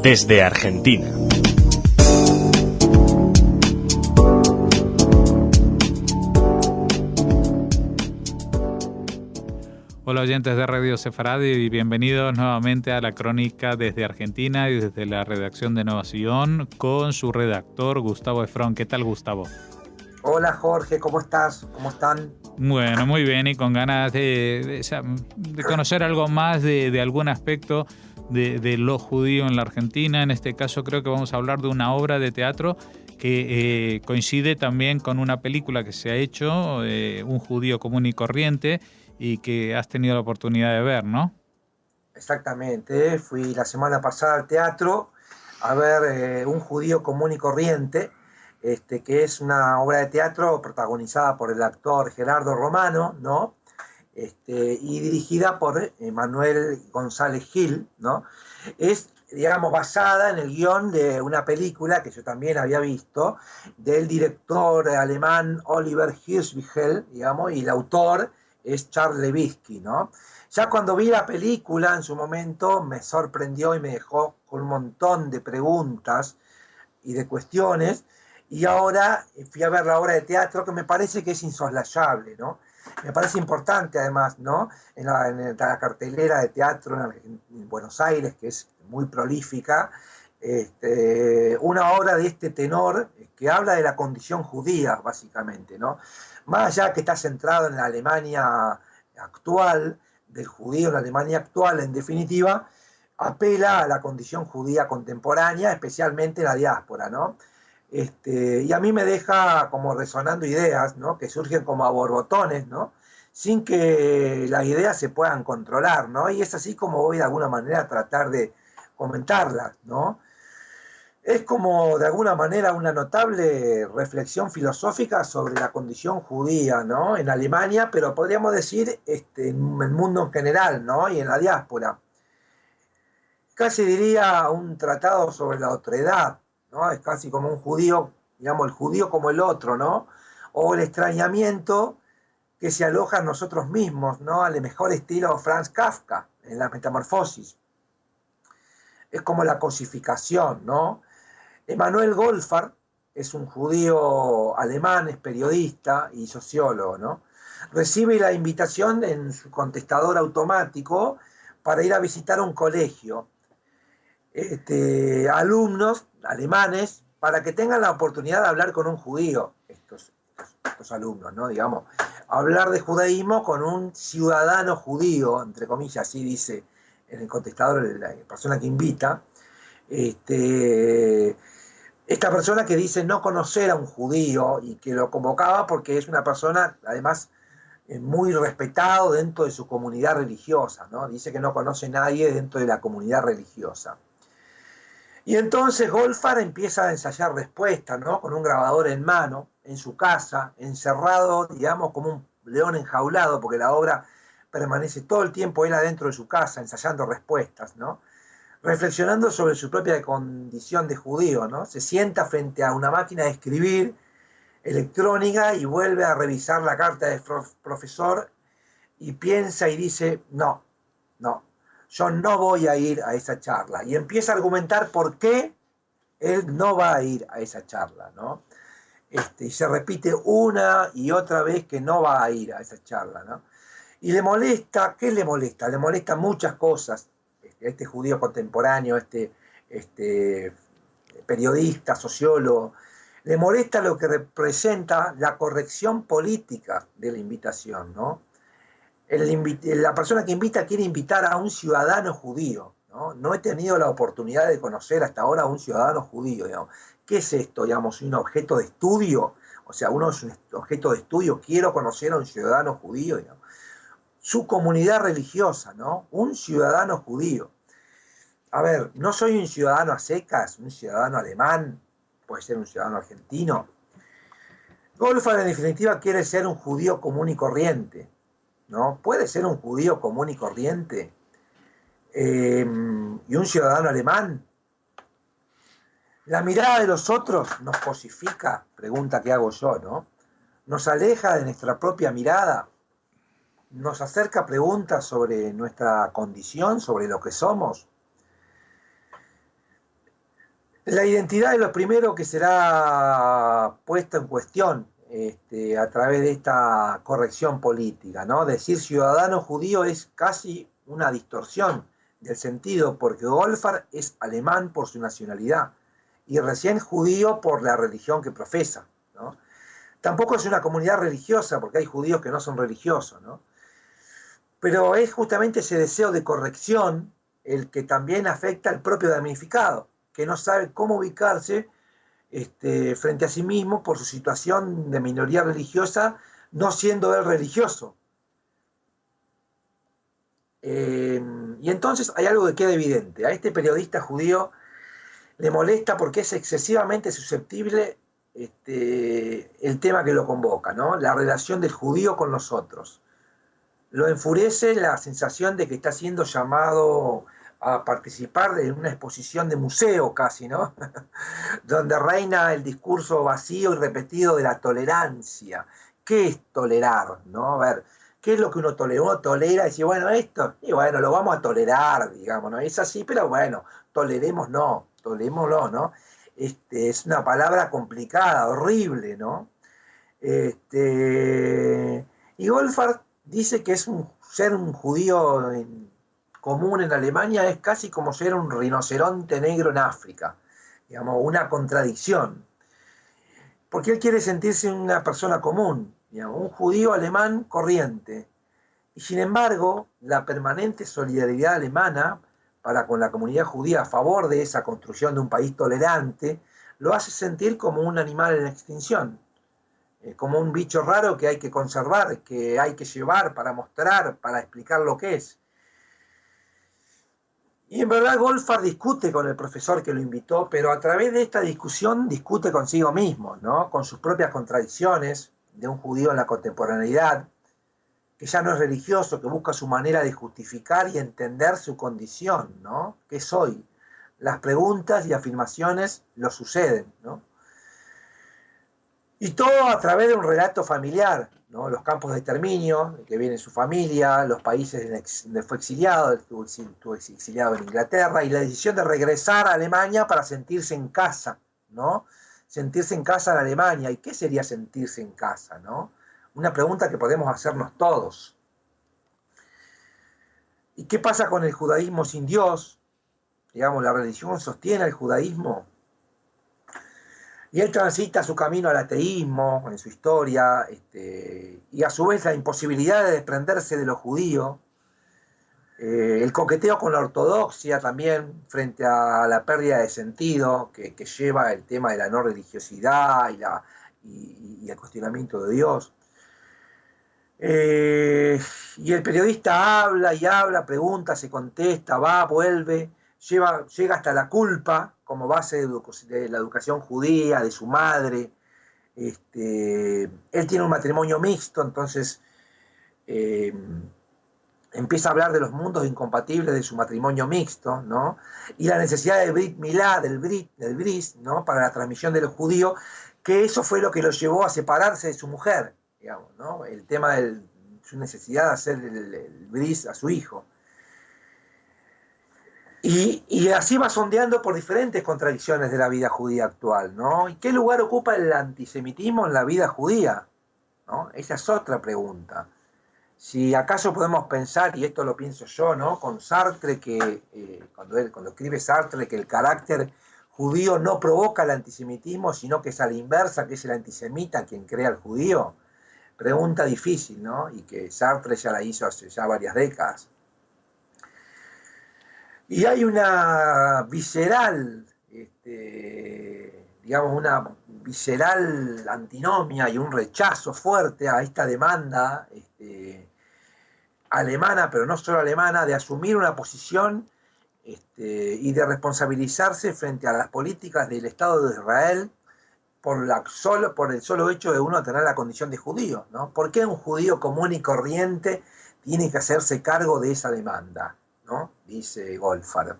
desde Argentina. Hola oyentes de Radio Sefaradi y bienvenidos nuevamente a la crónica desde Argentina y desde la redacción de Nueva Sion con su redactor Gustavo Efrón. ¿Qué tal, Gustavo? Hola Jorge, ¿cómo estás? ¿Cómo están? Bueno, muy bien y con ganas de conocer algo más de algún aspecto de lo judío en la Argentina. En este caso creo que vamos a hablar de una obra de teatro que coincide también con una película que se ha hecho, Un judío común y corriente, y que has tenido la oportunidad de ver, ¿no? Exactamente, fui la semana pasada al teatro a ver Un judío común y corriente, que es una obra de teatro protagonizada por el actor Gerardo Romano, ¿no? Y dirigida por Manuel González Gil, ¿no? Es, digamos, basada en el guión de una película que yo también había visto, del director alemán Oliver Hirschbiegel, digamos, y el autor es Charles Levitsky, ¿no? Ya cuando vi la película en su momento me sorprendió y me dejó con un montón de preguntas y de cuestiones, y ahora fui a ver la obra de teatro que me parece que es insoslayable, ¿no? Me parece importante además, ¿no? En la cartelera de teatro en Buenos Aires, que es muy prolífica, una obra de este tenor que habla de la condición judía, básicamente, ¿no? Más allá que está centrado en la Alemania actual, del judío en la Alemania actual, en definitiva, apela a la condición judía contemporánea, especialmente en la diáspora, ¿no? Y a mí me deja como resonando ideas, ¿no? Que surgen como a borbotones, ¿no? Sin que las ideas se puedan controlar, ¿no? Y es así como voy de alguna manera a tratar de comentarlas, ¿no? Es como de alguna manera una notable reflexión filosófica sobre la condición judía, ¿no? En Alemania, pero podríamos decir en el mundo en general, ¿no? Y en la diáspora. Casi diría un tratado sobre la otredad, ¿no? Es casi como un judío, digamos, el judío como el otro, ¿no? O el extrañamiento que se aloja en nosotros mismos, ¿no? Al mejor estilo Franz Kafka, en la Metamorfosis. Es como la cosificación, ¿no? Emanuel Goldfarb es un judío alemán, es periodista y sociólogo, ¿no? Recibe la invitación en su contestador automático para ir a visitar un colegio. Alumnos alemanes para que tengan la oportunidad de hablar con un judío, estos alumnos, ¿no? Digamos, hablar de judaísmo con un ciudadano judío, entre comillas, así dice en el contestador la persona que invita. Esta persona que dice no conocer a un judío y que lo convocaba porque es una persona, además, muy respetado dentro de su comunidad religiosa, ¿no? Dice que no conoce a nadie dentro de la comunidad religiosa. Y entonces Goldfarb empieza a ensayar respuestas, ¿no? Con un grabador en mano, en su casa, encerrado, digamos, como un león enjaulado, porque la obra permanece todo el tiempo él adentro de su casa, ensayando respuestas, ¿no? Reflexionando sobre su propia condición de judío, ¿no? Se sienta frente a una máquina de escribir electrónica y vuelve a revisar la carta del profesor y piensa y dice, no, no, yo no voy a ir a esa charla. Y empieza a argumentar por qué él no va a ir a esa charla, ¿no? Y se repite una y otra vez que no va a ir a esa charla, ¿no? Y le molesta, ¿qué le molesta? Le molesta muchas cosas. Este judío contemporáneo, este periodista, sociólogo, le molesta lo que representa la corrección política de la invitación, ¿no? La persona que invita quiere invitar a un ciudadano judío, ¿no? No he tenido la oportunidad de conocer hasta ahora a un ciudadano judío, digamos. ¿Qué es esto, digamos? ¿Un objeto de estudio? O sea, uno es un objeto de estudio, quiero conocer a un ciudadano judío, digamos. Su comunidad religiosa, ¿no? Un ciudadano judío. A ver, no soy un ciudadano a secas, un ciudadano alemán, puede ser un ciudadano argentino. Goldfarb en definitiva quiere ser un judío común y corriente, ¿no? Puede ser un judío común y corriente y un ciudadano alemán. La mirada de los otros nos cosifica, pregunta que hago yo, ¿no? Nos aleja de nuestra propia mirada, nos acerca preguntas sobre nuestra condición, sobre lo que somos. La identidad es lo primero que será puesto en cuestión a través de esta corrección política, ¿no? Decir ciudadano judío es casi una distorsión del sentido, porque Goldfarb es alemán por su nacionalidad y recién judío por la religión que profesa, ¿no? Tampoco es una comunidad religiosa, porque hay judíos que no son religiosos, ¿no? Pero es justamente ese deseo de corrección el que también afecta al propio damnificado, que no sabe cómo ubicarse frente a sí mismo por su situación de minoría religiosa, no siendo él religioso. Y entonces hay algo que queda evidente. A este periodista judío le molesta porque es excesivamente susceptible el tema que lo convoca, ¿no? La relación del judío con los otros. Lo enfurece la sensación de que está siendo llamado a participar en una exposición de museo casi, ¿no? Donde reina el discurso vacío y repetido de la tolerancia. ¿Qué es tolerar? ¿No? A ver, ¿qué es lo que uno tolera? Uno tolera y dice, bueno, esto, y bueno, lo vamos a tolerar, digamos, ¿no? Es así, pero bueno, tolerémoslo, ¿no? Es una palabra complicada, horrible, ¿no? Y Goldfarb dice que ser un judío común en Alemania es casi como ser un rinoceronte negro en África, digamos, una contradicción, porque él quiere sentirse una persona común, digamos, un judío alemán corriente, y sin embargo, la permanente solidaridad alemana para con la comunidad judía a favor de esa construcción de un país tolerante, lo hace sentir como un animal en extinción, como un bicho raro que hay que conservar, que hay que llevar para mostrar, para explicar lo que es. Y en verdad Goldfarb discute con el profesor que lo invitó, pero a través de esta discusión discute consigo mismo, ¿no? Con sus propias contradicciones de un judío en la contemporaneidad, que ya no es religioso, que busca su manera de justificar y entender su condición, ¿no? ¿Qué soy? Las preguntas y afirmaciones lo suceden, ¿no? Y todo a través de un relato familiar, ¿no? Los campos de exterminio, de que viene su familia, los países donde fue exiliado, estuvo exiliado en Inglaterra, y la decisión de regresar a Alemania para sentirse en casa, ¿no? Sentirse en casa en Alemania. ¿Y qué sería sentirse en casa, no? Una pregunta que podemos hacernos todos. ¿Y qué pasa con el judaísmo sin Dios? Digamos, la religión sostiene al judaísmo. Y él transita su camino al ateísmo en su historia, y a su vez la imposibilidad de desprenderse de lo judío, el coqueteo con la ortodoxia también frente a la pérdida de sentido que lleva el tema de la no religiosidad y el cuestionamiento de Dios. Y el periodista habla y habla, pregunta, se contesta, va, vuelve, llega hasta la culpa como base de la educación judía, de su madre. Él tiene un matrimonio mixto, entonces eh, empieza a hablar de los mundos incompatibles de su matrimonio mixto, ¿no? Y la necesidad del Brit Milá, del bris, ¿no? Para la transmisión de los judíos, que eso fue lo que lo llevó a separarse de su mujer, digamos, ¿no? El tema de su necesidad de hacer el bris a su hijo. Y así va sondeando por diferentes contradicciones de la vida judía actual, ¿no? ¿Y qué lugar ocupa el antisemitismo en la vida judía? ¿No? Esa es otra pregunta. Si acaso podemos pensar, y esto lo pienso yo, ¿no? Con Sartre, que cuando escribe Sartre, que el carácter judío no provoca el antisemitismo, sino que es a la inversa, que es el antisemita quien crea al judío. Pregunta difícil, ¿no? Y que Sartre ya la hizo hace ya varias décadas. Y hay una visceral, digamos, una visceral antinomia y un rechazo fuerte a esta demanda alemana, pero no solo alemana, de asumir una posición y de responsabilizarse frente a las políticas del Estado de Israel por el solo hecho de uno tener la condición de judío, ¿no? ¿Por qué un judío común y corriente tiene que hacerse cargo de esa demanda, ¿no? Dice Goldfarb.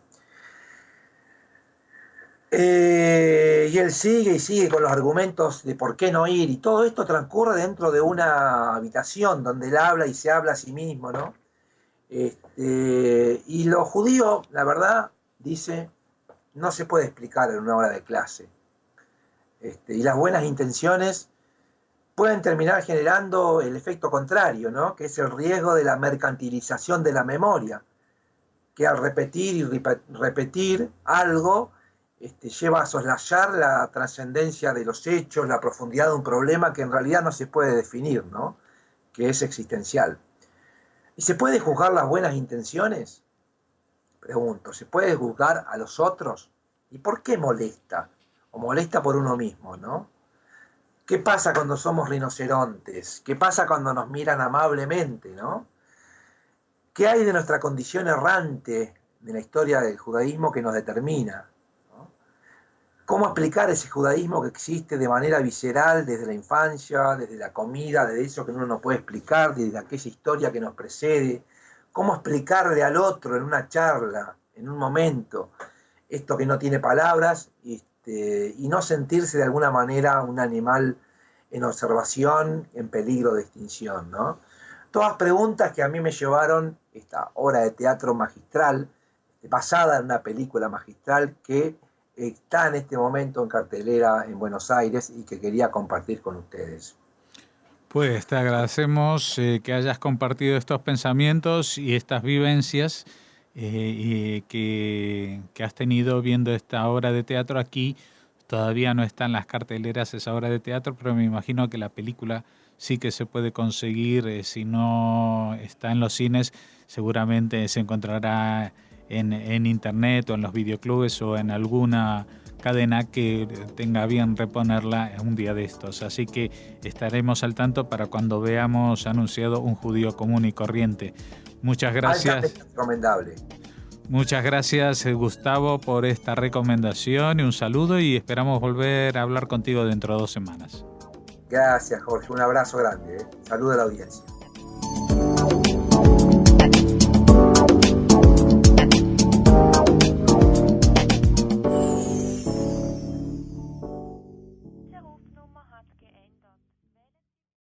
Y él sigue y sigue con los argumentos de por qué no ir, y todo esto transcurre dentro de una habitación donde él habla y se habla a sí mismo, ¿no? Y los judíos, la verdad, dice, no se puede explicar en una hora de clase. Y las buenas intenciones pueden terminar generando el efecto contrario, ¿no? Que es el riesgo de la mercantilización de la memoria, que al repetir y repetir algo lleva a soslayar la trascendencia de los hechos, la profundidad de un problema que en realidad no se puede definir, ¿no? Que es existencial. ¿Y se puede juzgar las buenas intenciones? Pregunto, ¿se puede juzgar a los otros? ¿Y por qué molesta? O molesta por uno mismo, ¿no? ¿Qué pasa cuando somos rinocerontes? ¿Qué pasa cuando nos miran amablemente, ¿no? ¿Qué hay de nuestra condición errante de la historia del judaísmo que nos determina, ¿no? ¿Cómo explicar ese judaísmo que existe de manera visceral desde la infancia, desde la comida, desde eso que uno no puede explicar, desde aquella historia que nos precede? ¿Cómo explicarle al otro en una charla, en un momento, esto que no tiene palabras y no sentirse de alguna manera un animal en observación, en peligro de extinción, ¿no? Todas preguntas que a mí me llevaron esta obra de teatro magistral, basada en una película magistral que está en este momento en cartelera en Buenos Aires y que quería compartir con ustedes. Pues te agradecemos que hayas compartido estos pensamientos y estas vivencias y que has tenido viendo esta obra de teatro aquí. Todavía no está en las carteleras esa obra de teatro, pero me imagino que la película sí que se puede conseguir. Si no está en los cines, seguramente se encontrará en internet o en los videoclubes o en alguna cadena que tenga bien reponerla un día de estos. Así que estaremos al tanto para cuando veamos anunciado Un judío común y corriente. Muchas gracias. Recomendable. Muchas gracias, Gustavo, por esta recomendación y un saludo, y esperamos volver a hablar contigo dentro de 2 semanas. Gracias, Jorge. Un abrazo grande. Saludo a la audiencia.